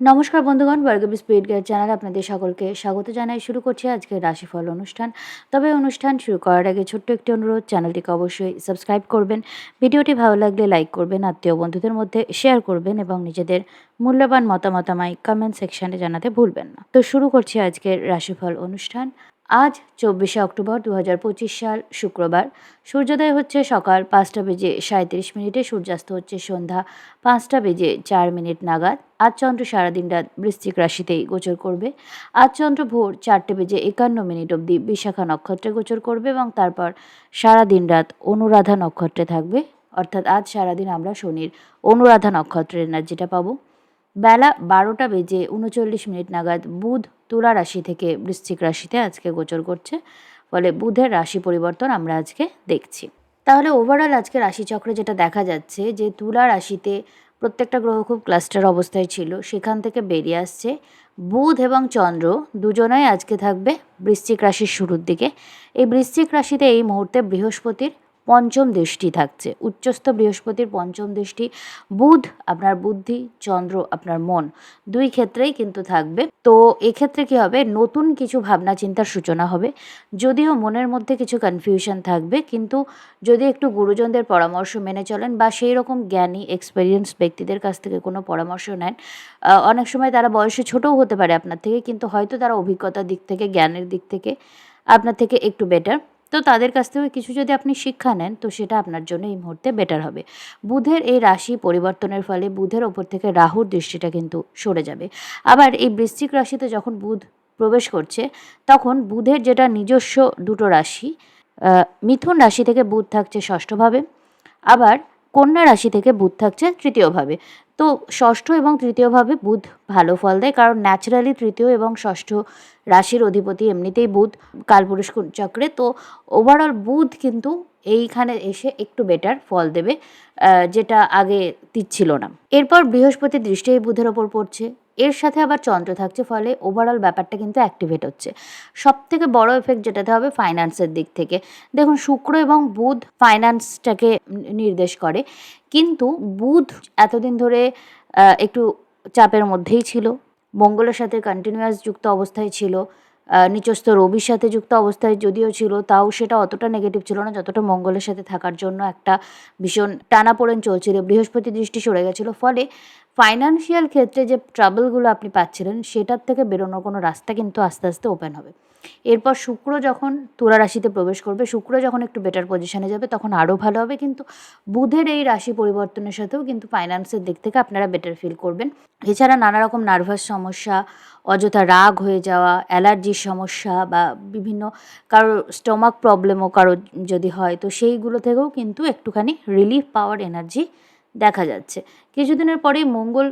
নমস্কার বন্ধুগণ, বর্গবী spirit guide চ্যানেলে আপনাদের সকলকে স্বাগত জানাই। শুরু করছি আজকের রাশিফল অনুষ্ঠান। তবে অনুষ্ঠান শুরু করার আগে ছোট্ট একটি অনুরোধ, চ্যানেলটিকে অবশ্যই সাবস্ক্রাইব করবেন। ভিডিওটি ভালো লাগলে লাইক করবেন, আত্মীয় বন্ধুদের মধ্যে শেয়ার করবেন এবং নিজেদের মূল্যবান মতামত আমায় কমেন্ট সেকশানে জানাতে ভুলবেন না। তো শুরু করছি আজকের রাশিফল অনুষ্ঠান। আজ 24শে অক্টোবর 2025 সাল শুক্রবার। সূর্যোদয় হচ্ছে সকাল 5:37 সূর্যাস্ত হচ্ছে সন্ধ্যা 5:04 নাগাদ। আজ চন্দ্র সারাদিন রাত বৃশ্চিক রাশিতেই গোচর করবে। আজ চন্দ্র ভোর 4:51 অবধি বিশাখা নক্ষত্রে গোচর করবে এবং তারপর সারাদিন রাত অনুরাধা নক্ষত্রে থাকবে। অর্থাৎ আজ সারাদিন আমরা শনির অনুরাধা নক্ষত্রের এনার্জিটা পাবো। বেলা 12:39 নাগাদ বুধ তুলা রাশি থেকে বৃশ্চিক রাশিতে আজকে গোচর করছে। ফলে বুধের রাশি পরিবর্তন আমরা আজকে দেখছি। তাহলে ওভারঅল আজকে রাশিচক্রে যেটা দেখা যাচ্ছে যে তুলা রাশিতে প্রত্যেকটা গ্রহ খুব ক্লাস্টার অবস্থায় ছিল, সেখান থেকে বেরিয়ে আসছে। বুধ এবং চন্দ্র দুজনাই আজকে থাকবে বৃশ্চিক রাশির শুরুর দিকে। এই বৃশ্চিক রাশিতে এই মুহূর্তে বৃহস্পতির পঞ্চম দৃষ্টি থাকছে। উচ্চস্থ বৃহস্পতির পঞ্চম দৃষ্টি। বুধ আপনার বুদ্ধি, চন্দ্র আপনার মন, দুই ক্ষেত্রেই কিন্তু থাকবে। তো এক্ষেত্রে কী হবে, নতুন কিছু ভাবনা চিন্তার সূচনা হবে। যদিও মনের মধ্যে কিছু কনফিউশন থাকবে, কিন্তু যদি একটু গুরুজনদের পরামর্শ মেনে চলেন বা সেই রকম জ্ঞানী এক্সপেরিয়েন্স ব্যক্তিদের কাছ থেকে কোনো পরামর্শ নেন, অনেক সময় তারা বয়সে ছোটও হতে পারে আপনার থেকে, কিন্তু হয়তো তারা অভিজ্ঞতার দিক থেকে, জ্ঞানের দিক থেকে আপনার থেকে একটু বেটার। তো তাদের কাছ থেকে কিছু যদি আপনি শিক্ষা নেন, তো সেটা আপনার জন্য এই মুহূর্তে বেটার হবে। বুধের এই রাশি পরিবর্তনের ফলে বুধের ওপর থেকে রাহুর দৃষ্টিটা কিন্তু সরে যাবে। আবার এই বৃশ্চিক রাশিতে যখন বুধ প্রবেশ করছে, তখন বুধের যেটা নিজস্ব দুটো রাশি, মিথুন রাশি থেকে বুধ থাকছে ষষ্ঠভাবে, আবার কন্যা রাশি থেকে বুধ থাকছে তৃতীয়ভাবে। তো ষষ্ঠ এবং তৃতীয়ভাবে বুধ ভালো ফল দেয়, কারণ ন্যাচারালি তৃতীয় এবং ষষ্ঠ রাশির অধিপতি এমনিতেই বুধ কালপুরুষ চক্রে। তো ওভারঅল বুধ কিন্তু এইখানে এসে একটু বেটার ফল দেবে, যেটা আগে দিচ্ছিল না। এরপর বৃহস্পতির দৃষ্টি এই বুধের ওপর পড়ছে, এর সাথে আবার চন্দ্র থাকছে, ফলে ওভারঅল ব্যাপারটা কিন্তু অ্যাক্টিভেট হচ্ছে। সব থেকে বড় এফেক্ট যেটাতে হবে ফাইন্যান্সের দিক থেকে। দেখুন, শুক্র এবং বুধ ফাইন্যান্সটাকে নির্দেশ করে, কিন্তু বুধ এতদিন ধরে একটু চাপের মধ্যেই ছিল। মঙ্গলের সাথে কন্টিনিউয়াস যুক্ত অবস্থায় ছিল, নিচস্থ রবির সাথে যুক্ত অবস্থায় যদিও ছিল, তাও সেটা অতটা নেগেটিভ ছিল না যতটা মঙ্গলের সাথে থাকার জন্য একটা ভীষণ টানাপোড়েন চলছিল। বৃহস্পতি দৃষ্টি সরে গেছিলো, ফলে ফাইন্যান্সিয়াল ক্ষেত্রে যে ট্রাবলগুলো আপনি পাচ্ছিলেন, সেটার থেকে বেরোনোর কোনো রাস্তা কিন্তু আস্তে আস্তে ওপেন হবে। এরপর শুক্র যখন তুলা রাশিতে প্রবেশ করবে, শুক্র যখন একটু বেটার পজিশনে যাবে, তখন আরও ভালো হবে। কিন্তু বুধের এই রাশি পরিবর্তনের সাথেও কিন্তু ফাইন্যান্সের দিক থেকে আপনারা বেটার ফিল করবেন। এছাড়া নানা রকম নার্ভাস সমস্যা, অযথা রাগ হয়ে যাওয়া, অ্যালার্জির সমস্যা বা বিভিন্ন কারোর স্টমাক প্রবলেমও কারো যদি হয়, তো সেইগুলো থেকেও কিন্তু একটুখানি রিলিফ পাওয়ার এনার্জি দেখা যাচ্ছে। কিছুদিনের পরেই মঙ্গল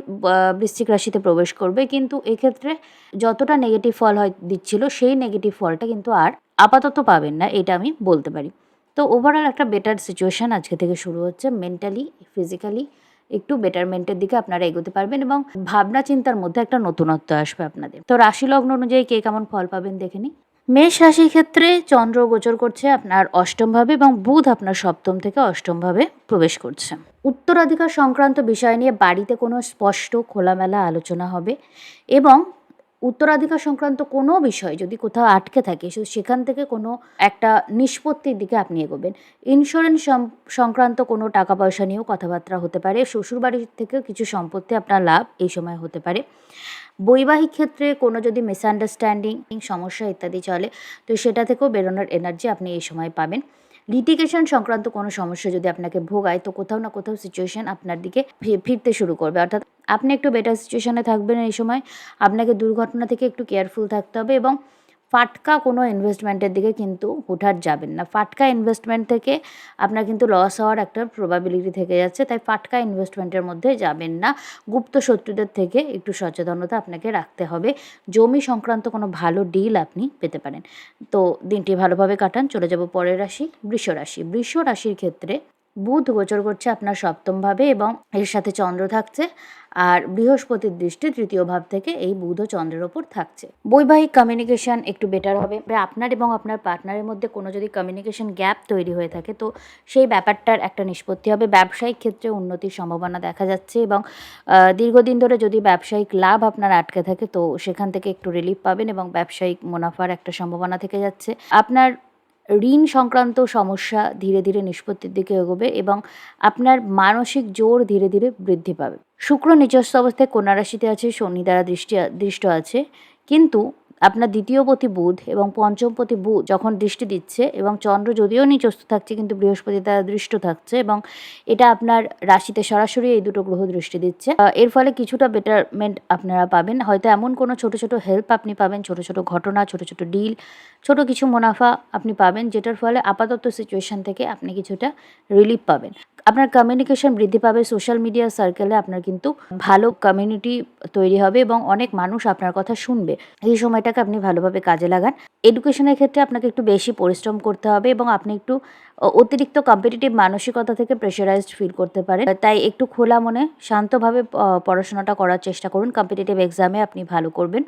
বৃশ্চিক রাশিতে প্রবেশ করবে, কিন্তু এক্ষেত্রে যতটা নেগেটিভ ফল দিচ্ছিল, সেই নেগেটিভ ফলটা কিন্তু আর আপাতত পাবেন না, এটা আমি বলতে পারি। তো ওভারঅল একটা বেটার সিচুয়েশান আজকে থেকে শুরু হচ্ছে। মেন্টালি, ফিজিক্যালি একটু বেটারমেন্টের দিকে আপনারা এগোতে পারবেন এবং ভাবনা চিন্তার মধ্যে একটা নতুনত্ব আসবে আপনাদের। তো রাশি লগ্ন অনুযায়ী কে কেমন ফল পাবেন দেখে নিই। মেষ রাশির ক্ষেত্রে চন্দ্র গোচর করছে আপনার অষ্টমভাবে এবং বুধ আপনার সপ্তম থেকে অষ্টমভাবে প্রবেশ করছে। উত্তরাধিকার সংক্রান্ত বিষয় নিয়ে বাড়িতে কোনো স্পষ্ট খোলামেলা আলোচনা হবে এবং উত্তরাধিকার সংক্রান্ত কোনো বিষয় যদি কোথাও আটকে থাকে, সেখান থেকে কোনো একটা নিষ্পত্তির দিকে আপনি এগোবেন। ইন্স্যুরেন্স সংক্রান্ত কোনো টাকা পয়সা নিয়েও কথাবার্তা হতে পারে। শ্বশুরবাড়ির থেকেও কিছু সম্পত্তি আপনার লাভ এই সময় হতে পারে। বৈবাহিক ক্ষেত্রে কোনো যদি মিসআন্ডারস্ট্যান্ডিং, সমস্যা ইত্যাদি চলে, তো সেটা থেকেও বেরোনোর এনার্জি আপনি এই সময় পাবেন। লিটিগেশন সংক্রান্ত কোনো সমস্যা যদি আপনাকে ভোগায়, তো কোথাও না কোথাও সিচুয়েশন আপনার দিকে ফিরতে শুরু করবে, অর্থাৎ আপনি একটু বেটার সিচুয়েশনে থাকবেন এই সময়। আপনাকে দুর্ঘটনা থেকে একটু কেয়ারফুল থাকতে হবে এবং ফাটকা কোনো ইনভেস্টমেন্টের দিকে কিন্তু হুটহাট যাবেন না। ফাটকা ইনভেস্টমেন্ট থেকে আপনার কিন্তু লস হওয়ার একটা প্রবাবিলিটি থেকে যাচ্ছে, তাই ফাটকা ইনভেস্টমেন্টের মধ্যে যাবেন না। গুপ্ত শত্রুদের থেকে একটু সচেতনতা আপনাকে রাখতে হবে। জমি সংক্রান্ত কোনো ভালো ডিল আপনি পেতে পারেন। তো দিনটি ভালোভাবে কাটান। চলে যাব পরের রাশি, বৃষ রাশি। বৃষ রাশির ক্ষেত্রে বুধ গোচর করছে আপনার সপ্তমভাবে এবং এর সাথে চন্দ্র থাকছে, আর বৃহস্পতির দৃষ্টি তৃতীয় ভাব থেকে এই বুধ ও চন্দ্রের ওপর থাকছে। বৈবাহিক কমিউনিকেশন একটু বেটার হবে। আপনার এবং আপনার পার্টনারের মধ্যে কোনো যদি কমিউনিকেশন গ্যাপ তৈরি হয়ে থাকে তো সেই ব্যাপারটার একটা নিষ্পত্তি হবে। ব্যবসায়িক ক্ষেত্রে উন্নতির সম্ভাবনা দেখা যাচ্ছে এবং দীর্ঘদিন ধরে যদি ব্যবসায়িক লাভ আপনার আটকে থাকে তো সেখান থেকে একটু রিলিফ পাবেন এবং ব্যবসায়িক মুনাফার একটা সম্ভাবনা থেকে যাচ্ছে। আপনার ঋণ সংক্রান্ত সমস্যা ধীরে ধীরে নিষ্পত্তির দিকে এগোবে এবং আপনার মানসিক জোর ধীরে ধীরে বৃদ্ধি পাবে। শুক্র নিজস্ব অবস্থায় কন্যা রাশিতে আছে, শনি দ্বারা দৃষ্ট আছে, কিন্তু আপনার দ্বিতীয়পতি বুধ এবং পঞ্চমপতি বুধ যখন দৃষ্টি দিচ্ছে এবং চন্দ্র যদিও নিচস্থ থাকছে কিন্তু বৃহস্পতি দ্বারা দৃষ্ট থাকছে এবং এটা আপনার রাশিতে সরাসরি এই দুটো গ্রহ দৃষ্টি দিচ্ছে। এর ফলে কিছুটা বেটারমেন্ট আপনারা পাবেন। হয়তো এমন কোনো ছোট ছোট হেল্প আপনি পাবেন, ছোট ছোট ঘটনা, ছোট ছোট ডিল, ছোট কিছু মুনাফা আপনি পাবেন, যেটার ফলে আপাতত সিচুয়েশন থেকে আপনি কিছুটা রিলিফ পাবেন। আপনার কমিউনিকেশন বৃদ্ধি পাবে। সোশ্যাল মিডিয়া সার্কেলে আপনার কিন্তু ভালো কমিউনিটি তৈরি হবে এবং অনেক মানুষ আপনার কথা শুনবে। এই সময়টাকে আপনি ভালোভাবে কাজে লাগান। এডুকেশনের ক্ষেত্রে আপনাকে একটু বেশি পরিশ্রম করতে হবে এবং আপনি একটু অতিরিক্ত কম্পিটিটিভ মানসিকতা থেকে প্রেশারাইজড ফিল করতে পারেন। তাই একটু খোলা মনে শান্তভাবে পড়াশোনাটা করার চেষ্টা করুন। কম্পিটিটিভ এক্সামে আপনি ভালো করবেন।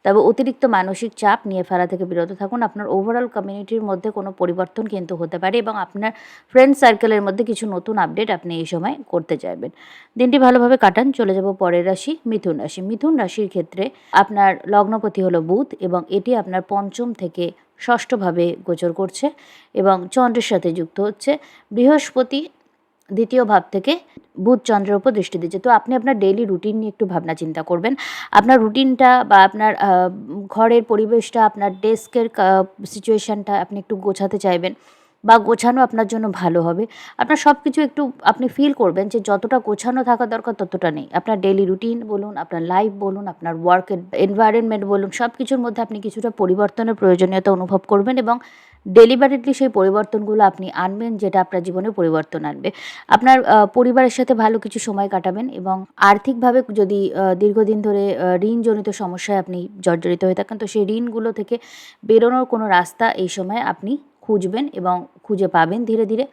তবে অতিরিক্ত মানসিক চাপ নিয়ে ফেলা থেকে বিরত থাকুন। আপনার ওভারঅল কমিউনিটির মধ্যে কোনো পরিবর্তন কিন্তু হতে পারে এবং আপনার ফ্রেন্ড সার্কেলের মধ্যে কিছু নতুন আপডেট আপনি এই সময় করতে চাইবেন। দিনটি ভালোভাবে কাটান। চলে যাব পরের রাশি, মিথুন রাশি। মিথুন রাশির ক্ষেত্রে আপনার লগ্নপতি হলো বুধ এবং এটি আপনার পঞ্চম থেকে ষষ্ঠভাবে গোচর করছে এবং চন্দ্রের সাথে যুক্ত হচ্ছে। বৃহস্পতি দ্বিতীয় ভাব থেকে বুধ চন্দ্রের উপর দৃষ্টি দিচ্ছে। তো আপনি আপনার ডেইলি রুটিন নিয়ে একটু ভাবনা চিন্তা করবেন। আপনার রুটিনটা বা আপনার ঘরের পরিবেশটা, আপনার ডেস্কের সিচুয়েশানটা আপনি একটু গোছাতে চাইবেন বা গোছানো আপনার জন্য ভালো হবে। আপনার সব কিছু একটু আপনি ফিল করবেন যে যতটা গোছানো থাকা দরকার ততটা নেই। আপনার ডেইলি রুটিন বলুন, আপনার লাইফ বলুন, আপনার ওয়ার্কের এনভায়রনমেন্ট বলুন, সব কিছুর মধ্যে আপনি কিছুটা পরিবর্তনের প্রয়োজনীয়তা অনুভব করবেন এবং ডেলিবারেটলি সেই পরিবর্তনগুলো আপনি আনবেন, যেটা আপনার জীবনে পরিবর্তন আনবে। আপনার পরিবারের সাথে ভালো কিছু সময় কাটাবেন এবং আর্থিকভাবে যদি দীর্ঘদিন ধরে ঋণজনিত সমস্যায় আপনি জর্জরিত হয়ে থাকেন তো সেই ঋণগুলো থেকে বেরোনোর কোনো রাস্তা এই সময় আপনি খুঁজবেন এবং খুঁজে পাবেন ধীরে ধীরে।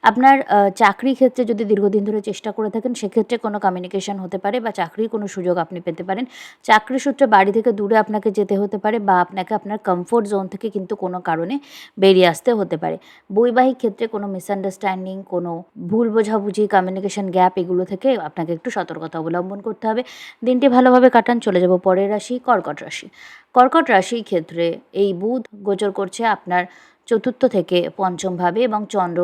আপনার চাকরির ক্ষেত্রে যদি দীর্ঘদিন ধরে চেষ্টা করে থাকেন সেক্ষেত্রে কোনো কমিউনিকেশন হতে পারে বা চাকরির কোনো সুযোগ আপনি পেতে পারেন। চাকরি সূত্রে বাড়ি থেকে দূরে আপনাকে যেতে হতে পারে বা আপনাকে আপনার কমফোর্ট জোন থেকে কিন্তু কোনো কারণে বেরিয়ে আসতে হতে পারে। বৈবাহিক ক্ষেত্রে কোনো মিসআন্ডারস্ট্যান্ডিং, কোনো ভুল বোঝাবুঝি, কমিউনিকেশন গ্যাপ এগুলো থেকে আপনাকে একটু সতর্কতা অবলম্বন করতে হবে। দিনটি ভালোভাবে কাটান। চলে যাব পরের রাশি, কর্কট রাশি। কর্কট রাশির ক্ষেত্রে এই বুধ গোচর করছে আপনার চতুর্থ থেকে পঞ্চম ভাবে এবং চন্দ্র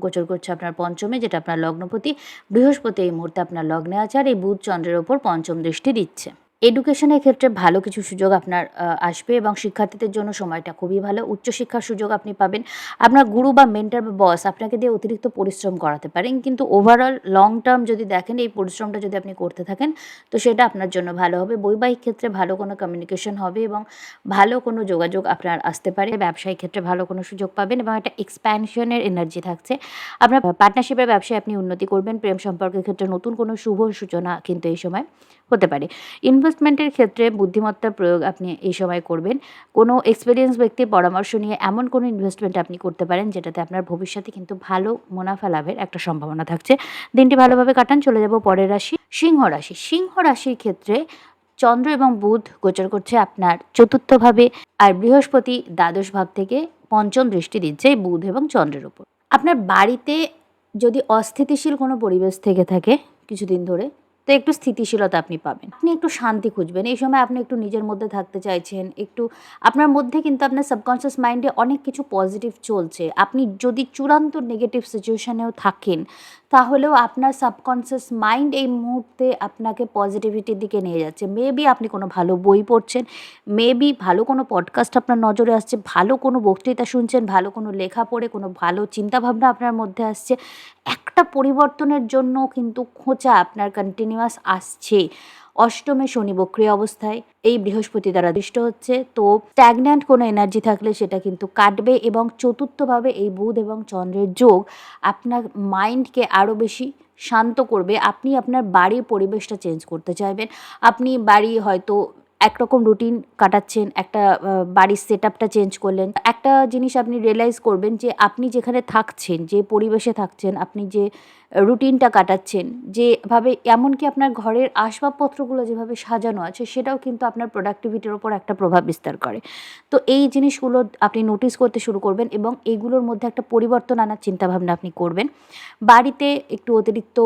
গোচর করছে আপনার পঞ্চমে, যেটা আপনার লগ্নপতি। বৃহস্পতি এই মুহূর্তে আপনার লগ্নে আছে আর এই বুধ চন্দ্রের ওপর পঞ্চম দৃষ্টি দিচ্ছে। এডুকেশনের ক্ষেত্রে ভালো কিছু সুযোগ আপনার আসবে এবং শিক্ষার্থীদের জন্য সময়টা খুবই ভালো। উচ্চশিক্ষার সুযোগ আপনি পাবেন। আপনার গুরু বা মেন্টর বা বস আপনাকে দিয়ে অতিরিক্ত পরিশ্রম করাতে পারেন, কিন্তু ওভারঅল লং টার্ম যদি দেখেন এই পরিশ্রমটা যদি আপনি করতে থাকেন তো সেটা আপনার জন্য ভালো হবে। বৈবাহিক ক্ষেত্রে ভালো কোনো কমিউনিকেশন হবে এবং ভালো কোনো যোগাযোগ আপনার আসতে পারে। ব্যবসায়িক ক্ষেত্রে ভালো কোনো সুযোগ পাবেন এবং একটা এক্সপ্যানশনের এনার্জি থাকছে। আপনার পার্টনারশিপের ব্যবসায় আপনি উন্নতি করবেন। প্রেম সম্পর্কের ক্ষেত্রে নতুন কোনো শুভ সূচনা কিন্তু এই সময় হতে পারে। ইনভেস্টমেন্টের ক্ষেত্রে বুদ্ধিমত্তার প্রয়োগ আপনি এই সময় করবেন। কোনো এক্সপেরিয়েন্স ব্যক্তির পরামর্শ নিয়ে এমন কোনো ইনভেস্টমেন্ট আপনি করতে পারেন যেটাতে আপনার ভবিষ্যতে কিন্তু ভালো মুনাফা লাভের একটা সম্ভাবনা থাকছে। দিনটি ভালোভাবে কাটান। চলে যাব পরের রাশি, সিংহ রাশি। সিংহ রাশির ক্ষেত্রে চন্দ্র এবং বুধ গোচর করছে আপনার চতুর্থভাবে আর বৃহস্পতি দ্বাদশ ভাব থেকে পঞ্চম দৃষ্টি দিচ্ছে এই বুধ এবং চন্দ্রের উপর। আপনার বাড়িতে যদি অস্থিতিশীল কোনো পরিবেশ থেকে থাকে কিছুদিন ধরে তো একটু স্থিতিশীলতা আপনি পাবেন। আপনি একটু শান্তি খুঁজবেন। এই সময় আপনি একটু নিজের মধ্যে থাকতে চাইছেন। একটু আপনার মধ্যে কিন্তু আপনার সাবকনশিয়াস মাইন্ডে অনেক কিছু পজিটিভ চলছে। আপনি যদি চূড়ান্ত নেগেটিভ সিচুয়েশনেও থাকেন তাহলেও আপনার সাবকনশিয়াস মাইন্ড এই মুহূর্তে আপনাকে পজিটিভিটির দিকে নিয়ে যাচ্ছে। মেবি আপনি কোনো ভালো বই পড়ছেন, মেবি ভালো কোনো পডকাস্ট আপনার নজরে আসছে, ভালো কোনো বক্তৃতা শুনছেন, ভালো কোনো লেখা পড়ে কোনো ভালো চিন্তাভাবনা আপনার মধ্যে আসছে। একটা পরিবর্তনের জন্য কিন্তু খোঁচা আপনার কন্টিনিউয়াস আসছে। অষ্টমে শনি বক্রী অবস্থায় এই বৃহস্পতি দ্বারা দৃষ্ট হচ্ছে, তো স্ট্যাগন্যান্ট কোনো এনার্জি থাকলে সেটা কিন্তু কাটবে এবং চতুর্থভাবে এই বুধ এবং চন্দ্রের যোগ আপনার মাইন্ডকে আরও বেশি শান্ত করবে। আপনি আপনার বাড়ির পরিবেশটা চেঞ্জ করতে চাইবেন। আপনি বাড়ি হয়তো একরকম রুটিন কাটাচ্ছেন, একটা বাড়ির সেটআপটা চেঞ্জ করলেন। একটা জিনিস আপনি রিয়ালাইজ করবেন যে আপনি যেখানে থাকছেন, যে পরিবেশে থাকছেন, আপনি যে রুটিনটা কাটাচ্ছেন, যেভাবে এমনকি আপনার ঘরের আসবাবপত্রগুলো যেভাবে সাজানো আছে সেটাও কিন্তু আপনার প্রোডাক্টিভিটির ওপর একটা প্রভাব বিস্তার করে। তো এই জিনিসগুলো আপনি নোটিস করতে শুরু করবেন এবং এগুলোর মধ্যে একটা পরিবর্তন আনার চিন্তাভাবনা আপনি করবেন। বাড়িতে একটু অতিরিক্ত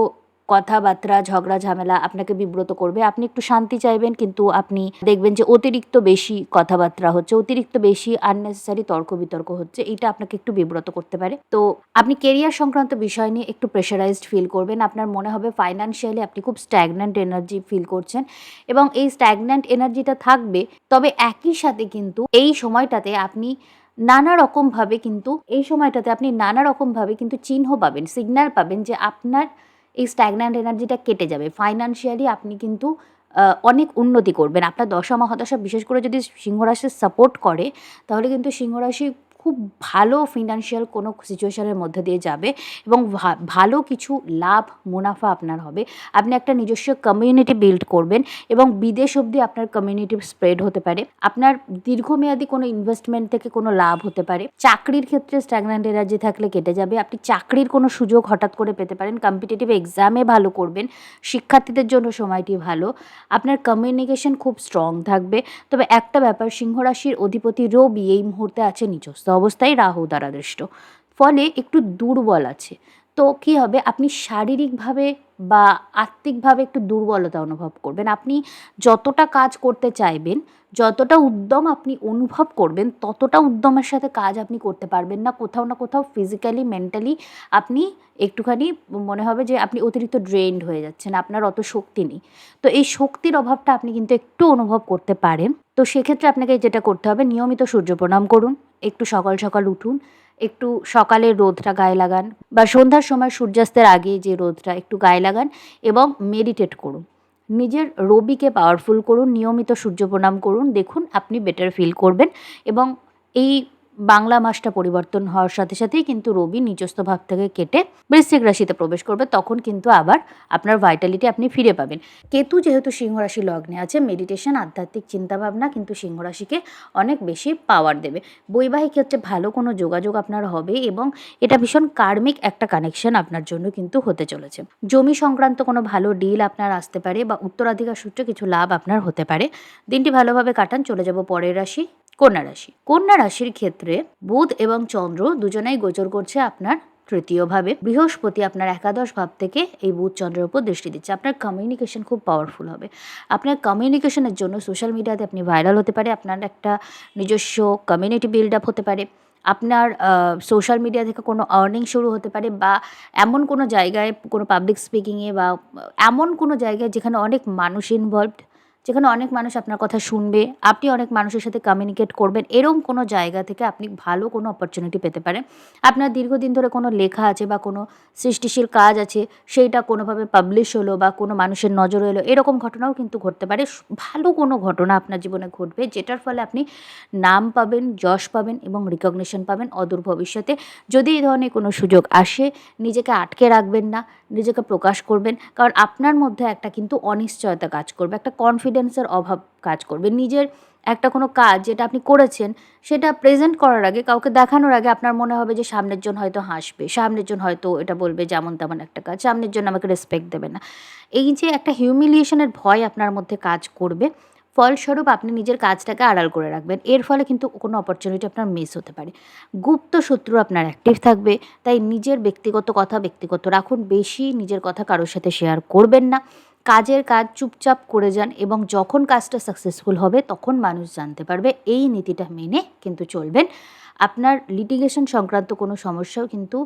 কথাবার্তা, ঝগড়া ঝামেলা আপনাকে বিব্রত করবে। আপনি একটু শান্তি চাইবেন, কিন্তু আপনি দেখবেন যে অতিরিক্ত বেশি কথাবার্তা হচ্ছে, অতিরিক্ত বেশি আননেসেসারি তর্ক-বিতর্ক হচ্ছে। এইটা আপনাকে একটু বিব্রত করতে পারে। তো আপনি কেরিয়ার সংক্রান্ত বিষয় নিয়ে একটু প্রেশারাইজড ফিল করবেন। আপনার মনে হবে ফাইন্যান্সিয়ালি আপনি খুব স্ট্যাগন্যান্ট এনার্জি ফিল করছেন এবং এই স্ট্যাগন্যান্ট এনার্জিটা থাকবে। তবে একই সাথে কিন্তু এই সময়টাতে আপনি নানা রকমভাবে কিন্তু চিহ্ন পাবেন, সিগন্যাল পাবেন যে আপনার এই স্ট্যাগন্যান্ট এনার্জিটা কেটে যাবে। ফাইন্যান্সিয়ালি আপনি কিন্তু অনেক উন্নতি করবেন। আপনার দশা মহাদশা বিশেষ করে যদি সিংহ রাশি সাপোর্ট করে, তাহলে কিন্তু সিংহ রাশি খুব ভালো ফিনান্সিয়াল কোনো সিচুয়েশনের মধ্যে দিয়ে যাবে এবং ভালো কিছু লাভ মুনাফা আপনার হবে। আপনি একটা নিজস্ব কমিউনিটি বিল্ড করবেন এবং বিদেশ অবধি আপনার কমিউনিটি স্প্রেড হতে পারে। আপনার দীর্ঘমেয়াদী কোনো ইনভেস্টমেন্ট থেকে কোনো লাভ হতে পারে। চাকরির ক্ষেত্রে স্ট্যাগন্যান্ট এনার্জি থাকলে কেটে যাবে। আপনি চাকরির কোনো সুযোগ হঠাৎ করে পেতে পারেন। কম্পিটিটিভ এক্সামে ভালো করবেন। শিক্ষার্থীদের জন্য সময়টি ভালো। আপনার কমিউনিকেশন খুব স্ট্রং থাকবে। তবে একটা ব্যাপার, সিংহ রাশির অধিপতি রবি এই মুহূর্তে আছে নিচস্থ অবস্থায়, রাহু দ্বারা দৃষ্ট, ফলে একটু দুর্বল আছে। তো কী হবে, আপনি শারীরিকভাবে বা আত্মিকভাবে একটু দুর্বলতা অনুভব করবেন। আপনি যতটা কাজ করতে চাইবেন, যতটা উদ্যম আপনি অনুভব করবেন, ততটা উদ্যমের সাথে কাজ আপনি করতে পারবেন না। কোথাও না কোথাও ফিজিক্যালি, মেন্টালি আপনি একটুখানি মনে হবে যে আপনি অতিরিক্ত ড্রেইনড হয়ে যাচ্ছেন, আপনার অত শক্তি নেই। তো এই শক্তির অভাবটা আপনি কিন্তু একটু অনুভব করতে পারেন। তো সেক্ষেত্রে আপনাকে যেটা করতে হবে, নিয়মিত সূর্য প্রণাম করুন, একটু সকাল সকাল উঠুন, একটু সকালের রোদটা গায়ে লাগান বা সন্ধ্যার সময় সূর্যাস্তের আগে যে রোদটা একটু গায়ে লাগান এবং মেডিটেট করুন। নিজের রবিকে পাওয়ারফুল করুন, নিয়মিত সূর্য প্রণাম করুন, দেখুন আপনি বেটার ফিল করবেন। এবং এই বাংলা মাসটা পরিবর্তন হওয়ার সাথে সাথেই কিন্তু রবি নিজস্থ ভাব থেকে কেটে বৃশ্চিক রাশিতে প্রবেশ করবে, তখন কিন্তু আবার আপনার ভাইটালিটি আপনি ফিরে পাবেন। কেতু যেহেতু সিংহ রাশি লগ্নে আছে, মেডিটেশন, আধ্যাত্মিক চিন্তাভাবনা কিন্তু সিংহ রাশিকে অনেক বেশি পাওয়ার দেবে। বৈবাহিক ক্ষেত্রে ভালো কোনো যোগাযোগ আপনার হবে এবং এটা ভীষণ কার্মিক একটা কানেকশন আপনার জন্য কিন্তু হতে চলেছে। জমি সংক্রান্ত কোনো ভালো ডিল আপনার আসতে পারে বা উত্তরাধিকার সূত্রে কিছু লাভ আপনার হতে পারে। দিনটি ভালোভাবে কাটান। চলে যাব পরের রাশি, কন্যা রাশি। কন্যা রাশির ক্ষেত্রে বুধ এবং চন্দ্র দুজনেই গোচর করছে আপনার তৃতীয়ভাবে। বৃহস্পতি আপনার একাদশ ভাব থেকে এই বুধ চন্দ্রের উপর দৃষ্টি দিচ্ছে। আপনার কমিউনিকেশন খুব পাওয়ারফুল হবে। আপনার কমিউনিকেশনের জন্য সোশ্যাল মিডিয়াতে আপনি ভাইরাল হতে পারে, আপনার একটা নিজস্ব কমিউনিটি বিল্ড আপ হতে পারে, আপনার সোশ্যাল মিডিয়া থেকে কোনো আর্নিং শুরু হতে পারে বা এমন কোনো জায়গায়, কোনো পাবলিক স্পিকিংয়ে বা এমন কোনো জায়গায় যেখানে অনেক মানুষ ইনভলভড, যেখানে অনেক মানুষ আপনার কথা শুনবে, আপনি অনেক মানুষের সাথে কমিউনিকেট করবেন, এরকম কোনো জায়গা থেকে আপনি ভালো কোনো অপরচুনিটি পেতে পারেন। আপনার দীর্ঘদিন ধরে কোনো লেখা আছে বা কোনো সৃষ্টিশীল কাজ আছে, সেইটা কোনোভাবে পাবলিশ হলো বা কোনো মানুষের নজরে এলো, এরকম ঘটনাও কিন্তু ঘটতে পারে। ভালো কোনো ঘটনা আপনার জীবনে ঘটবে, যেটার ফলে আপনি নাম পাবেন, যশ পাবেন এবং রিকগনিশন পাবেন অদূর ভবিষ্যতে। যদি এই ধরনের কোনো সুযোগ আসে, নিজেকে আটকে রাখবেন না, নিজেকে প্রকাশ করবেন, কারণ আপনার মধ্যে একটা কিন্তু অনিশ্চয়তা কাজ করবে, একটা কনফিডেন্সের অভাব কাজ করবে। নিজের একটা কোনো কাজ যেটা আপনি করেছেন, সেটা প্রেজেন্ট করার আগে, কাউকে দেখানোর আগে আপনার মনে হবে যে সামনের জন হয়তো হাসবে, সামনের জন হয়তো এটা বলবে যেমন তেমন একটা কাজ, সামনের জন আমাকে রেসপেক্ট দেবে না। এই যে একটা হিউমিলিয়েশনের ভয় আপনার মধ্যে কাজ করবে, ফলস্বরূপ আপনি নিজের কাজটাকে আড়াল করে রাখবেন। এর ফলে কিন্তু কোনো অপরচুনিটি আপনার মিস হতে পারে। গুপ্ত শত্রু আপনার অ্যাক্টিভ থাকবে, তাই নিজের ব্যক্তিগত কথা ব্যক্তিগত রাখুন, বেশি নিজের কথা কারোর সাথে শেয়ার করবেন না। কাজের কাজ চুপচাপ করে যান এবং যখন কাজটা সাকসেসফুল হবে তখন মানুষ জানতে পারবে। এই নীতিটা মেনে কিন্তু চলবেন। আপনার লিটিগেশন সংক্রান্ত কোনো সমস্যাও কিন্তু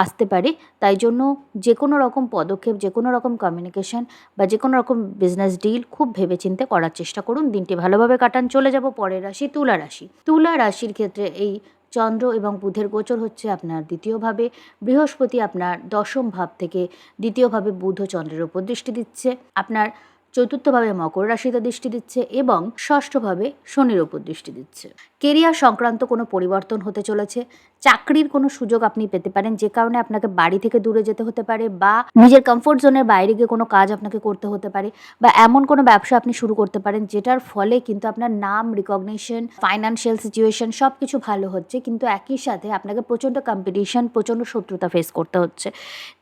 আসতে পারে, তাই জন্য যে কোনো রকম পদক্ষেপ, যে কোনো রকম কমিউনিকেশন বা যে কোনো রকম বিজনেস ডিল খুব ভেবেচিন্তে করার চেষ্টা করুন। দিনটি ভালোভাবে কাটান। চলে যাব পরের রাশি, তুলা রাশি। তুলা রাশির ক্ষেত্রে এই চন্দ্র এবং বুধের গোচর হচ্ছে আপনার দ্বিতীয়ভাবে। বৃহস্পতি আপনার দশম ভাব থেকে দ্বিতীয়ভাবে বুধ ও চন্দ্রের উপর দৃষ্টি দিচ্ছে। আপনার চতুর্থভাবে মকর রাশিতে দৃষ্টি দিচ্ছে এবং ষষ্ঠভাবে শনির ওপর দৃষ্টি দিচ্ছে। কেরিয়ার সংক্রান্ত কোনো পরিবর্তন হতে চলেছে, চাকরির কোনো সুযোগ আপনি পেতে পারেন, যে কারণে আপনাকে বাড়ি থেকে দূরে যেতে হতে পারে বা নিজের কমফোর্ট জোনের বাইরে গিয়ে কোনো কাজ আপনাকে করতে হতে পারে বা এমন কোনো ব্যবসা আপনি শুরু করতে পারেন যেটার ফলে কিন্তু আপনার নাম, রিকগনিশন, ফাইন্যান্সিয়াল সিচুয়েশন সব কিছু ভালো হচ্ছে, কিন্তু একই সাথে আপনাকে প্রচণ্ড কম্পিটিশন, প্রচণ্ড শত্রুতা ফেস করতে হচ্ছে।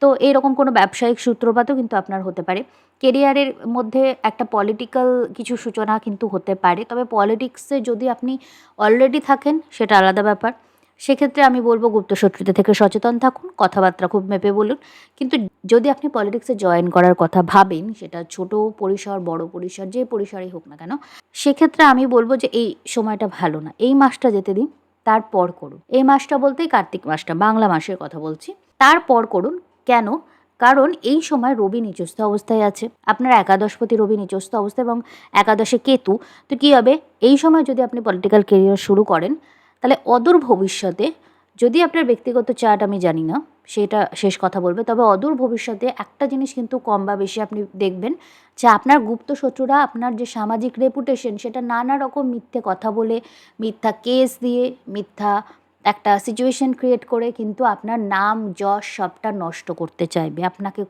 তো এইরকম কোনো ব্যবসায়িক সূত্রপাতও কিন্তু আপনার হতে পারে। কেরিয়ারের মধ্যে একটা পলিটিক্যাল কিছু সূচনা কিন্তু হতে পারে, তবে পলিটিক্সে যদি আপনি অলরেডি থাকেন সেটা আলাদা ব্যাপার। সেক্ষেত্রে আমি বলবো গুপ্তশত্রুতা থেকে সচেতন থাকুন, কথাবার্তা খুব মেপে বলুন। কিন্তু যদি আপনি পলিটিক্সে জয়েন করার কথা ভাবেন, সেটা ছোট পরিসর, বড় পরিসর, যে পরিসরেই হোক না কেন, সেক্ষেত্রে আমি বলবো যে এই সময়টা ভালো না, এই মাসটা যেতে দিন, তারপর করুন। এই মাসটা বলতেই কার্তিক মাসটা, বাংলা মাসের কথা বলছি, তারপর করুন। কেন? কারণ এই সময় রবি নিচস্থ অবস্থায় আছে, আপনার একাদশপতি রবি নিচস্থ অবস্থা এবং একাদশে কেতু। তো কী হবে, এই সময় যদি আপনি পলিটিক্যাল কেরিয়ার শুরু করেন, তাহলে অদূর ভবিষ্যতে, যদি আপনার ব্যক্তিগত চার্ট আমি জানি না, সেটা শেষ কথা বলবে, তবে অদূর ভবিষ্যতে একটা জিনিস কিন্তু কম বা বেশি আপনি দেখবেন যে আপনার গুপ্ত শত্রুরা আপনার যে সামাজিক রেপুটেশন, সেটা নানা রকম মিথ্যে কথা বলে, মিথ্যা কেস দিয়ে, মিথ্যা একটা সিচুয়েশন ক্রিয়েট করে কিন্তু আপনার নাম, যশ সবটা নষ্ট করতে চাইবে, আপনাকে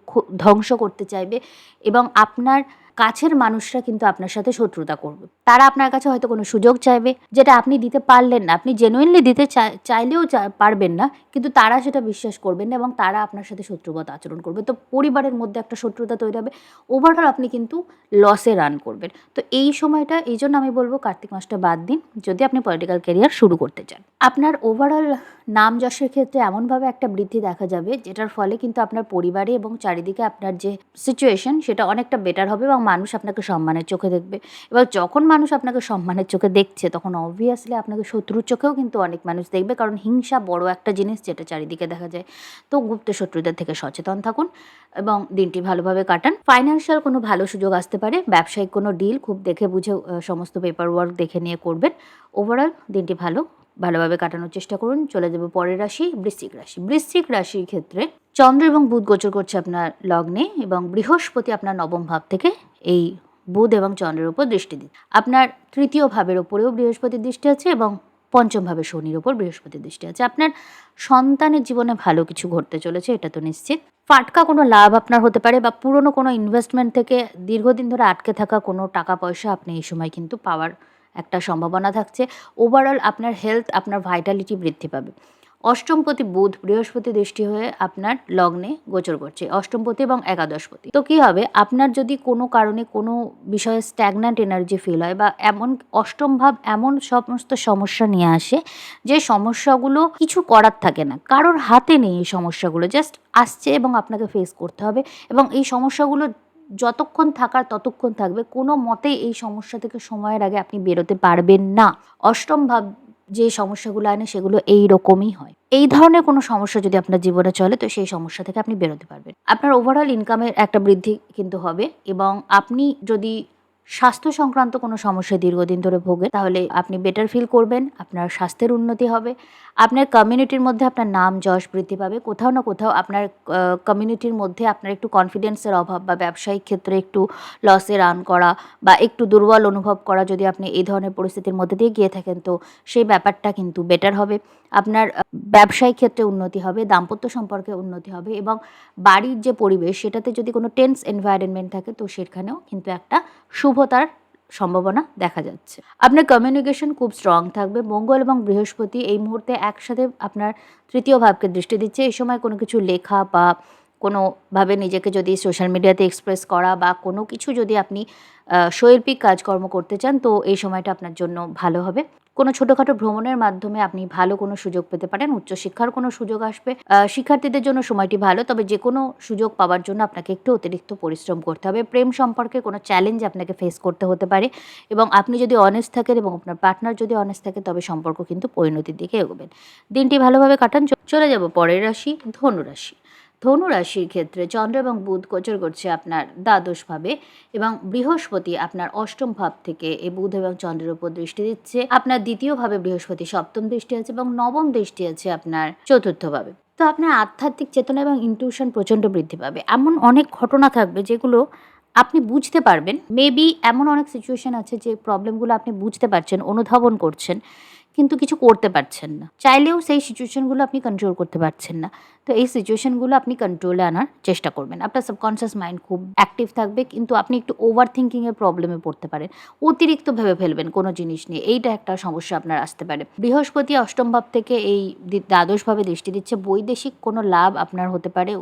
ধ্বংস করতে চাইবে এবং আপনার কাছের মানুষরা কিন্তু আপনার সাথে শত্রুতা করবে। তারা আপনার কাছে হয়তো কোনো সুযোগ চাইবে যেটা আপনি দিতে পারলেন না, আপনি জেনুইনলি দিতে চাইলেও পারবেন না, কিন্তু তারা সেটা বিশ্বাস করবেন না এবং তারা আপনার সাথে শত্রুবৎ আচরণ করবে। তো পরিবারের মধ্যে একটা শত্রুতা তৈরি হবে, ওভারঅল আপনি কিন্তু লসে রান করবেন। তো এই সময়টা, এই জন্য আমি বলবো কার্তিক মাসটা বাদ দিন যদি আপনি পলিটিক্যাল ক্যারিয়ার শুরু করতে চান। আপনার ওভারঅল নাম যশের ক্ষেত্রে এমনভাবে একটা বৃদ্ধি দেখা যাবে যেটার ফলে কিন্তু আপনার পরিবারে এবং চারিদিকে আপনার যে সিচুয়েশন সেটা অনেকটা বেটার হবে এবং মানুষ আপনাকে সম্মানের চোখে দেখবে। এবার যখন মানুষ আপনাকে সম্মানের চোখে দেখছে, তখন অবভিয়াসলি আপনাকে শত্রুর চোখেও কিন্তু অনেক মানুষ দেখবে, কারণ হিংসা বড় একটা জিনিস যেটা চারিদিকে দেখা যায়। তো গুপ্ত শত্রুদের থেকে সচেতন থাকুন এবং দিনটি ভালোভাবে কাটান। ফাইন্যান্সিয়াল কোনো ভালো সুযোগ আসতে পারে, ব্যবসায়িক কোনো ডিল খুব দেখে বুঝে সমস্ত পেপার ওয়ার্ক দেখে নিয়ে করবেন। ওভারঅল দিনটি ভালোভাবে কাটানোর চেষ্টা করুন। চলে যাব পরের রাশি, বৃশ্চিক রাশি। বৃশ্চিক রাশির ক্ষেত্রে চন্দ্র এবং বুধ গোচর করছে আপনার লগ্নে এবং বৃহস্পতি আপনার নবম ভাব থেকে এই বুধ এবং চন্দ্রের উপর দৃষ্টি দিন। আপনার তৃতীয় ভাবের ওপরেও বৃহস্পতির দৃষ্টি আছে এবং পঞ্চম ভাবে শনির ওপর বৃহস্পতির দৃষ্টি আছে। আপনার সন্তানের জীবনে ভালো কিছু ঘটতে চলেছে, এটা তো নিশ্চিত। ফাটকা কোনো লাভ আপনার হতে পারে বা পুরনো কোনো ইনভেস্টমেন্ট থেকে দীর্ঘদিন ধরে আটকে থাকা কোনো টাকা পয়সা আপনি এই সময় কিন্তু পাওয়ার একটা সম্ভাবনা থাকছে। ওভারঅল আপনার হেলথ, আপনার ভাইটালিটি বৃদ্ধি পাবে। অষ্টমপতি বুধ বৃহস্পতি দৃষ্টি হয়ে আপনার লগ্নে গোচর করছে, অষ্টমপতি এবং একাদশপতি। তো কী হবে, আপনার যদি কোনো কারণে কোনো বিষয়ে স্ট্যাগন্যান্ট এনার্জি ফিল হয় বা এমন অষ্টম ভাব এমন সমস্ত সমস্যা নিয়ে আসে যে সমস্যাগুলো কিছু করার থাকে না, কারোর হাতে নেই, এই সমস্যাগুলো জাস্ট আসছে এবং আপনাকে ফেস করতে হবে এবং এই সমস্যাগুলো যতক্ষণ থাকার ততক্ষণ থাকবে, কোনো মতেই এই সমস্যা থেকে সময়ের আগে আপনি বেরোতে পারবেন না। অষ্টম ভাব যে সমস্যাগুলো আনে সেগুলো এই রকমই হয়। এই ধরনের কোনো সমস্যা যদি আপনার জীবনে চলে, তো সেই সমস্যা থেকে আপনি বেরোতে পারবেন। আপনার ওভারঅল ইনকামের একটা বৃদ্ধি কিন্তু হবে এবং আপনি যদি স্বাস্থ্য সংক্রান্ত কোনো সমস্যায় দীর্ঘদিন ধরে ভোগেন, তাহলে আপনি বেটার ফিল করবেন, আপনার স্বাস্থ্যের উন্নতি হবে, আপনার কমিউনিটির মধ্যে আপনার নাম যশ বৃদ্ধি পাবে। কোথাও না কোথাও আপনার কমিউনিটির মধ্যে আপনার একটু কনফিডেন্সের অভাব বা ব্যবসায়িক ক্ষেত্রে একটু লসে রান করা বা একটু দুর্বল অনুভব করা, যদি আপনি এই ধরনের পরিস্থিতির মধ্যে দিয়ে গিয়ে থাকেন, তো সেই ব্যাপারটা কিন্তু বেটার হবে। আপনার ব্যবসায়িক ক্ষেত্রে উন্নতি হবে, দাম্পত্য সম্পর্কে উন্নতি হবে এবং বাড়ির যে পরিবেশ সেটাতে যদি কোনো টেন্স এনভায়রনমেন্ট থাকে, তো সেখানেও কিন্তু একটা শুভতার সম্ভাবনা দেখা যাচ্ছে। আপনার কমিউনিকেশন খুব স্ট্রং থাকবে। মঙ্গল এবং বৃহস্পতি এই মুহূর্তে একসাথে আপনার তৃতীয় ভাবকে দৃষ্টি দিচ্ছে। এই সময় কোনো কিছু লেখা বা কোনোভাবে নিজেকে যদি সোশ্যাল মিডিয়াতে এক্সপ্রেস করা বা কোনো কিছু যদি আপনি শৈল্পিক কাজকর্ম করতে চান, তো এই সময়টা আপনার জন্য ভালো হবে। কোনো ছোটোখাটো ভ্রমণের মাধ্যমে আপনি ভালো কোনো সুযোগ পেতে পারেন, উচ্চশিক্ষার কোনো সুযোগ আসবে। শিক্ষার্থীদের জন্য সময়টি ভালো, তবে যে কোনো সুযোগ পাওয়ার জন্য আপনাকে একটু অতিরিক্ত পরিশ্রম করতে হবে। প্রেম সম্পর্কে কোনো চ্যালেঞ্জ আপনাকে ফেস করতে হতে পারে এবং আপনি যদি অনেস্ট থাকেন এবং আপনার পার্টনার যদি অনেস্ট থাকে, তবে সম্পর্ক কিন্তু পরিণতির দিকে এগোবেন। দিনটি ভালোভাবে কাটান। চলে যাব পরের রাশি, ধনু রাশি। ধনু রাশির ক্ষেত্রে চন্দ্র এবং বুধ গোচর করছে আপনার দ্বাদশভাবে এবং বৃহস্পতি আপনার অষ্টম ভাব থেকে এই বুধ এবং চন্দ্রের উপর দৃষ্টি দিচ্ছে। আপনার দ্বিতীয় ভাবে বৃহস্পতি সপ্তম দৃষ্টি আছে এবং নবম দৃষ্টি আছে আপনার চতুর্থ ভাবে। তো আপনার আধ্যাত্মিক চেতনা এবং ইনটিউশন প্রচণ্ড বৃদ্ধি পাবে। এমন অনেক ঘটনা থাকবে যেগুলো আপনি বুঝতে পারবেন। মেবি এমন অনেক সিচুয়েশন আছে যে প্রবলেমগুলো আপনি বুঝতে পারছেন, অনুধাবন করছেন, কিন্তু কিছু করতে পারছেন না। চাইলেও সেই সিচুয়েশনগুলো আপনি কন্ট্রোল করতে পারছেন না। তো এই সিচুয়েশনগুলো আপনি কন্ট্রোলে আনার চেষ্টা করবেন। আপনার সাবকনসিয়াস মাইন্ড খুব অ্যাক্টিভ থাকবে, কিন্তু আপনি একটু ওভার থিংকিং এর প্রবলেমে পড়তে পারেন। অতিরিক্ত ভেবে ফেলবেন কোনো জিনিস নিয়ে। এইটা একটা সমস্যা আপনার আসতে পারে। বৃহস্পতি অষ্টম ভাব থেকে এই দ্বাদশ ভাবে দৃষ্টি দিচ্ছে। বৈদেশিক কোনো লাভ আপনার হতে পারে,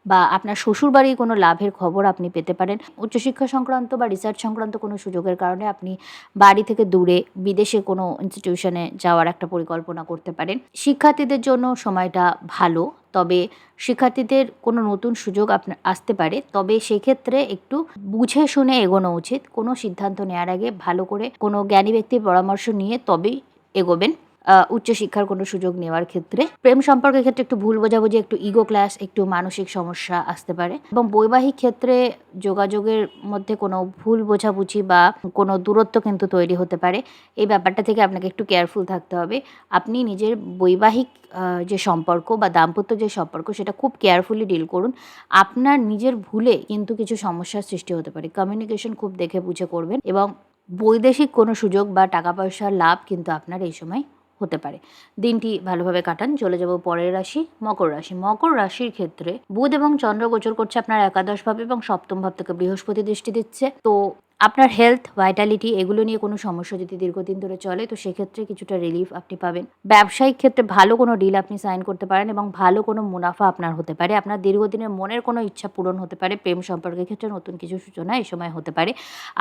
বা আপনার শ্বশুরবাড়ির কোনো লাভের খবর আপনি পেতে পারেন। উচ্চশিক্ষা সংক্রান্ত বা রিসার্চ সংক্রান্ত কোনো সুযোগের কারণে আপনি বাড়ি থেকে দূরে বিদেশে কোনো ইনস্টিটিউশনে যাওয়ার একটা পরিকল্পনা করতে পারেন। শিক্ষার্থীদের জন্য সময়টা ভালো, তবে শিক্ষার্থীদের কোনো নতুন সুযোগ আপনার আসতে পারে, তবে সেক্ষেত্রে একটু বুঝে শুনে এগোনো উচিত। কোনো সিদ্ধান্ত নেওয়ার আগে ভালো করে কোনো জ্ঞানী ব্যক্তির পরামর্শ নিয়ে তবেই এগোবেন। উচ্চশিক্ষার কোনো সুযোগ নেওয়ার ক্ষেত্রে প্রেম সম্পর্কের ক্ষেত্রে একটু ভুল বোঝাবুঝি, একটু ইগো ক্লাশ, একটু মানসিক সমস্যা আসতে পারে, এবং বৈবাহিক ক্ষেত্রে যোগাযোগের মধ্যে কোনো ভুল বোঝাবুঝি বা কোনো দূরত্ব কিন্তু তৈরি হতে পারে। এই ব্যাপারটা থেকে আপনাকে একটু কেয়ারফুল থাকতে হবে। আপনি নিজের বৈবাহিক যে সম্পর্ক বা দাম্পত্য যে সম্পর্ক, সেটা খুব কেয়ারফুলি ডিল করুন। আপনার নিজের ভুলে কিন্তু কিছু সমস্যার সৃষ্টি হতে পারে। কমিউনিকেশন খুব দেখে বুঝে করবেন, এবং বৈদেশিক কোনো সুযোগ বা টাকা পয়সার লাভ কিন্তু আপনার এই সময় হতে পারে। দিনটি ভালোভাবে কাটান। চলে যাব পরের রাশি, মকর রাশি। মকর রাশির ক্ষেত্রে বুধ এবং চন্দ্র গোচর করছে আপনার একাদশ ভাবে, এবং সপ্তম ভাব থেকে বৃহস্পতি দৃষ্টি দিচ্ছে। তো আপনার হেলথ, ভাইটালিটি এগুলো নিয়ে কোনো সমস্যা যদি দীর্ঘদিন ধরে চলে, তো সেক্ষেত্রে কিছুটা রিলিফ আপনি পাবেন। ব্যবসায়িক ক্ষেত্রে ভালো কোনো ডিল আপনি সাইন করতে পারেন, এবং ভালো কোনো মুনাফা আপনার হতে পারে। আপনার দীর্ঘদিনের মনের কোনো ইচ্ছা পূরণ হতে পারে। প্রেম সম্পর্কের ক্ষেত্রে নতুন কিছু সূচনা এই সময় হতে পারে।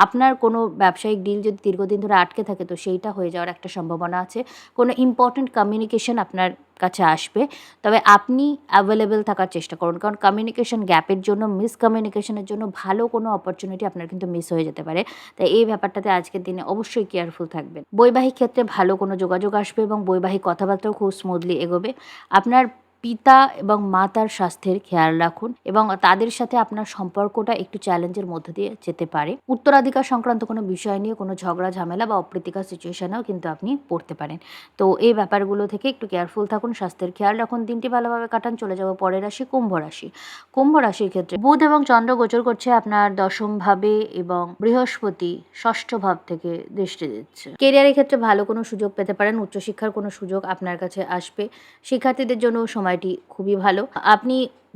আপনার কোনো ব্যবসায়িক ডিল যদি দীর্ঘদিন ধরে আটকে থাকে, তো সেইটা হয়ে যাওয়ার একটা সম্ভাবনা আছে। কোনো ইম্পর্ট্যান্ট কমিউনিকেশন আপনার কাছে আসবে, তবে আপনি অ্যাভেলেবেল থাকার চেষ্টা করুন, কারণ কমিউনিকেশন গ্যাপের জন্য, মিসকমিউনিকেশনের জন্য ভালো কোনো অপরচুনিটি আপনার কিন্তু মিস হয়ে যেতে পারে। তাই এই ব্যাপারটাতে আজকের দিনে অবশ্যই কেয়ারফুল থাকবেন। বৈবাহিক ক্ষেত্রে ভালো কোনো যোগাযোগ আসবে, এবং বৈবাহিক কথাবার্তাও খুব স্মুথলি এগোবে। আপনার পিতা এবং মাতার স্বাস্থ্যের খেয়াল রাখুন, এবং তাদের সাথে আপনার সম্পর্কটা একটু চ্যালেঞ্জের মধ্য দিয়ে যেতে পারে। উত্তরাধিকার সংক্রান্ত কোনো বিষয় নিয়ে কোনো ঝগড়া ঝামেলা বা অপ্রীতিকর সিচুয়েশনেও কিন্তু আপনি পড়তে পারেন। তো এই ব্যাপারগুলো থেকে একটু কেয়ারফুল থাকুন, স্বাস্থ্যের খেয়াল রাখুন, দিনটি ভালোভাবে কাটান। চলে যাব পরের রাশি, কুম্ভ রাশি। কুম্ভ রাশির ক্ষেত্রে বুধ এবং চন্দ্র গোচর করছে আপনার দশম ভাবে, এবং বৃহস্পতি ষষ্ঠ ভাব থেকে দৃষ্টি দিচ্ছে। কেরিয়ারের ক্ষেত্রে ভালো কোনো সুযোগ পেতে পারেন। উচ্চশিক্ষার কোনো সুযোগ আপনার কাছে আসবে। শিক্ষার্থীদের জন্য সময়টি খুবই ভালো। আপনি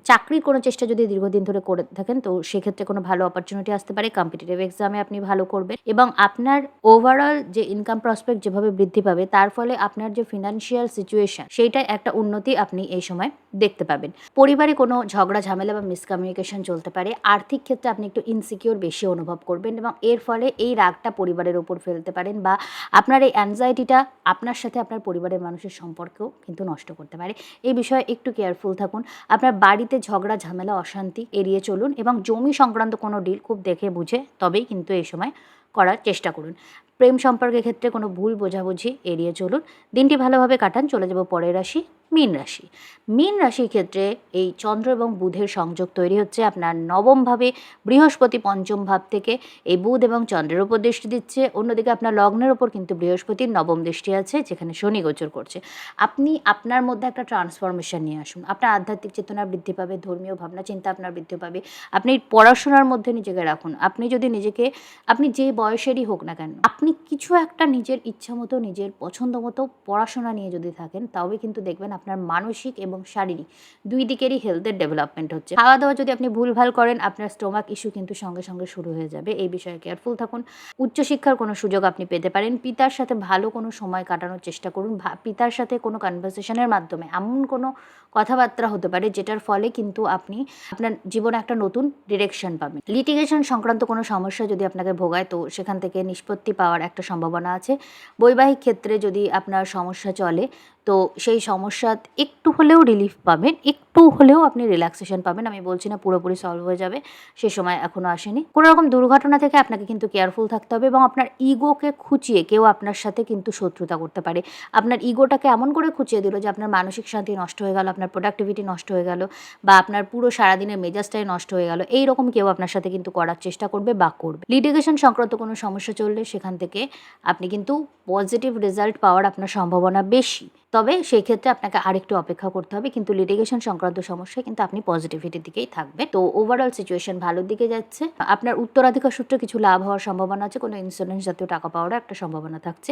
চাকরির কোনো চেষ্টা যদি দীর্ঘদিন ধরে করে থাকেন, তো সেক্ষেত্রে কোনো ভালো অপরচুনিটি আসতে পারে। কম্পিটিটিভ এক্সামে আপনি ভালো করবেন, এবং আপনার ওভারঅল যে ইনকাম প্রসপেক্ট যেভাবে বৃদ্ধি পাবে, তার ফলে আপনার যে ফিনান্সিয়াল সিচুয়েশন, সেইটায় একটা উন্নতি আপনি এই সময় দেখতে পাবেন। পরিবারে কোনো ঝগড়া ঝামেলা বা মিসকমিউনিকেশন চলতে পারে। আর্থিক ক্ষেত্রে আপনি একটু ইনসিকিউর বেশি অনুভব করবেন, এবং এর ফলে এই রাগটা পরিবারের ওপর ফেলতে পারেন, বা আপনার এই অ্যাংজাইটিটা আপনার সাথে আপনার পরিবারের মানুষের সম্পর্কও কিন্তু নষ্ট করতে পারে। এই বিষয়ে একটু কেয়ারফুল থাকুন। আপনার বাড়িতে ঝগড়া ঝামেলা অশান্তি এড়িয়ে চলুন, এবং জমি সংক্রান্ত কোনো ডিল খুব দেখে বুঝে তবেই কিন্তু এই সময় করার চেষ্টা করুন। প্রেম সম্পর্কের ক্ষেত্রে কোনো ভুল বোঝাবুঝি এড়িয়ে চলুন। দিনটি ভালোভাবে কাটান। চলে যাব পরের রাশি, মীন রাশি। মীন রাশির ক্ষেত্রে এই চন্দ্র এবং বুধের সংযোগ তৈরি হচ্ছে আপনার নবম ভাবে। বৃহস্পতি পঞ্চম ভাব থেকে এই বুধ এবং চন্দ্রের ওপর দৃষ্টি দিচ্ছে। অন্যদিকে আপনার লগ্নের ওপর কিন্তু বৃহস্পতির নবম দৃষ্টি আছে, যেখানে শনি গোচর করছে। আপনি আপনার মধ্যে একটা ট্রান্সফরমেশন নিয়ে আসুন। আপনার আধ্যাত্মিক চেতনা বৃদ্ধি পাবে, ধর্মীয় ভাবনা চিন্তা আপনার বৃদ্ধি পাবে। আপনি পড়াশোনার মধ্যে নিজেকে রাখুন। আপনি যদি নিজেকে, আপনি যে বয়সেরই হোক না কেন, আপনি কিছু একটা নিজের ইচ্ছা মতো, নিজের পছন্দ মতো পড়াশোনা নিয়ে যদি থাকেন, তবে কিন্তু দেখবেন আপনার মানসিক এবং শারীরিক দুই দিকেরই হেলথের ডেভেলপমেন্ট হচ্ছে। খাওয়া দাওয়া যদি আপনি ভুলভাল করেন, আপনার স্টোমাক ইস্যু কিন্তু সঙ্গে সঙ্গে শুরু হয়ে যাবে। এই বিষয়ে কেয়ারফুল থাকুন। উচ্চশিক্ষার কোনো সুযোগ আপনি পেতে পারেন। পিতার সাথে ভালো কোনো সময় কাটানোর চেষ্টা করুন। পিতার সাথে কোনো কনভারসেশনের মাধ্যমে এমন কোনো কথাবার্তা হতে পারে, যেটার ফলে কিন্তু আপনি আপনার জীবনে একটা নতুন ডিরেকশন পাবেন। লিটিগেশন সংক্রান্ত কোনো সমস্যা যদি আপনাকে ভোগায়, তো সেখান থেকে নিষ্পত্তি পাওয়ার একটা সম্ভাবনা আছে। বৈবাহিক ক্ষেত্রে যদি আপনার সমস্যা চলে, তো সেই সমস্যা একটু হলেও রিলিফ পাবেন, একটু হলেও আপনি রিল্যাক্সেশন পাবেন। আমি বলছি না পুরোপুরি সলভ হয়ে যাবে, সে সময় এখনও আসেনি। কোনো রকম দুর্ঘটনা থেকে আপনাকে কিন্তু কেয়ারফুল থাকতে হবে, এবং আপনার ইগোকে খুঁচিয়ে কেউ আপনার সাথে কিন্তু শত্রুতা করতে পারে। আপনার ইগোটাকে এমন করে খুঁচিয়ে দিল যে আপনার মানসিক শান্তি নষ্ট হয়ে গেল, আপনার প্রোডাক্টিভিটি নষ্ট হয়ে গেল, বা আপনার পুরো সারাদিনের মেজাজটাই নষ্ট হয়ে গেল। এইরকম কেউ আপনার সাথে কিন্তু করার চেষ্টা করবে বা করবে। লিটিগেশন সংক্রান্ত কোনো সমস্যা চললে সেখান থেকে আপনি কিন্তু পজিটিভ রেজাল্ট পাওয়ার আপনার সম্ভাবনা বেশি, তবে সেই ক্ষেত্রে আপনাকে আরেকটু অপেক্ষা করতে হবে। কিন্তু লিটিগেশন সংক্রান্ত সংক্রান্ত সমস্যায় কিন্তু আপনি পজিটিভিটির দিকেই থাকবেন। তো ওভারঅল সিচুয়েশন ভালোর দিকে যাচ্ছে। আপনার উত্তরাধিকার সূত্রে কিছু লাভ হওয়ার সম্ভাবনা আছে, কোনো ইন্স্যুরেন্স জাতীয় টাকা পাওয়ারও একটা সম্ভাবনা থাকছে।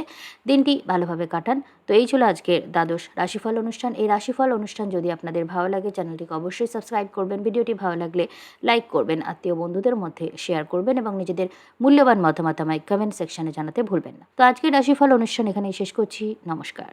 দিনটি ভালোভাবে কাটান। তো এই ছিল আজকের দ্বাদশ রাশিফল অনুষ্ঠান। এই রাশিফল অনুষ্ঠান যদি আপনাদের ভালো লাগে চ্যানেলটিকে অবশ্যই সাবস্ক্রাইব করবেন, ভিডিওটি ভালো লাগলে লাইক করবেন, আত্মীয় বন্ধুদের মধ্যে শেয়ার করবেন এবং নিজেদের মূল্যবান মতামত আমায় কমেন্ট সেকশনে জানাতে ভুলবেন না। তো আজকের রাশিফল অনুষ্ঠান এখানেই শেষ করছি। নমস্কার।